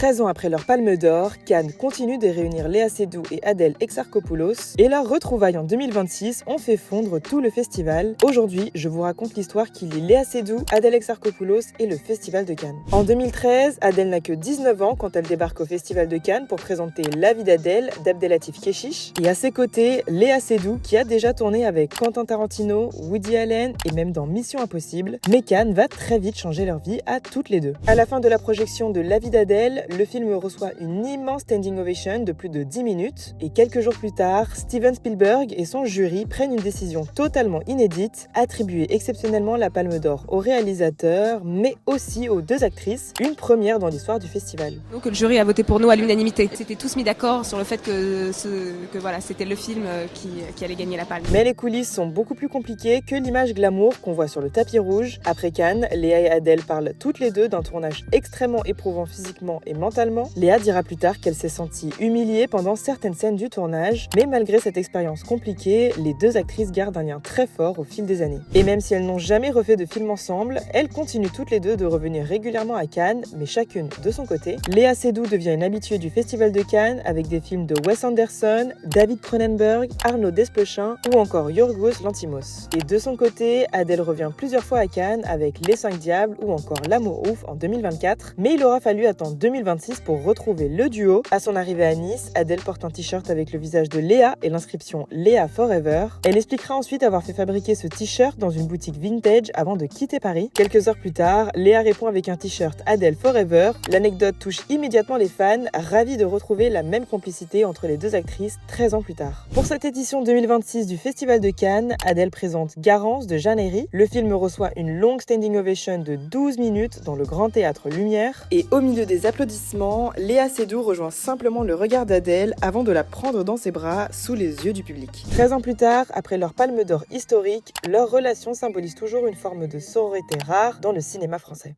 13 ans après leur Palme d'Or, Cannes continue de réunir Léa Seydoux et Adèle Exarchopoulos, et leur retrouvaille en 2026 ont fait fondre tout le festival. Aujourd'hui, je vous raconte l'histoire qui lie Léa Seydoux, Adèle Exarchopoulos et le Festival de Cannes. En 2013, Adèle n'a que 19 ans quand elle débarque au Festival de Cannes pour présenter La vie d'Adèle d'Abdelatif Kechiche, et à ses côtés, Léa Seydoux qui a déjà tourné avec Quentin Tarantino, Woody Allen et même dans Mission Impossible. Mais Cannes va très vite changer leur vie à toutes les deux. À la fin de la projection de La vie d'Adèle, le film reçoit une immense standing ovation de plus de 10 minutes, et quelques jours plus tard, Steven Spielberg et son jury prennent une décision totalement inédite, attribuer exceptionnellement la Palme d'Or au réalisateur, mais aussi aux deux actrices, une première dans l'histoire du festival. Donc le jury a voté pour nous à l'unanimité. C'était tous mis d'accord sur le fait que c'était le film qui allait gagner la Palme. Mais les coulisses sont beaucoup plus compliquées que l'image glamour qu'on voit sur le tapis rouge. Après Cannes, Léa et Adèle parlent toutes les deux d'un tournage extrêmement éprouvant physiquement et mentalement. Léa dira plus tard qu'elle s'est sentie humiliée pendant certaines scènes du tournage, mais malgré cette expérience compliquée, les deux actrices gardent un lien très fort au fil des années. Et même si elles n'ont jamais refait de film ensemble, elles continuent toutes les deux de revenir régulièrement à Cannes, mais chacune de son côté. Léa Seydoux devient une habituée du Festival de Cannes avec des films de Wes Anderson, David Cronenberg, Arnaud Desplechin ou encore Yorgos Lanthimos. Et de son côté, Adèle revient plusieurs fois à Cannes avec Les 5 Diables ou encore L'amour ouf en 2024, mais il aura fallu attendre 2026 pour retrouver le duo. À son arrivée à Nice, Adèle porte un t-shirt avec le visage de Léa et l'inscription Léa Forever. Elle expliquera ensuite avoir fait fabriquer ce t-shirt dans une boutique vintage avant de quitter Paris. Quelques heures plus tard, Léa répond avec un t-shirt Adèle Forever. L'anecdote touche immédiatement les fans, ravis de retrouver la même complicité entre les deux actrices 13 ans plus tard. Pour cette édition 2026 du Festival de Cannes, Adèle présente Garance de Jeanne Herry. Le film reçoit une longue standing ovation de 12 minutes dans le Grand Théâtre Lumière. Et au milieu des applaudissements, Léa Seydoux rejoint simplement le regard d'Adèle avant de la prendre dans ses bras sous les yeux du public. 13 ans plus tard, après leur Palme d'Or historique, leur relation symbolise toujours une forme de sororité rare dans le cinéma français.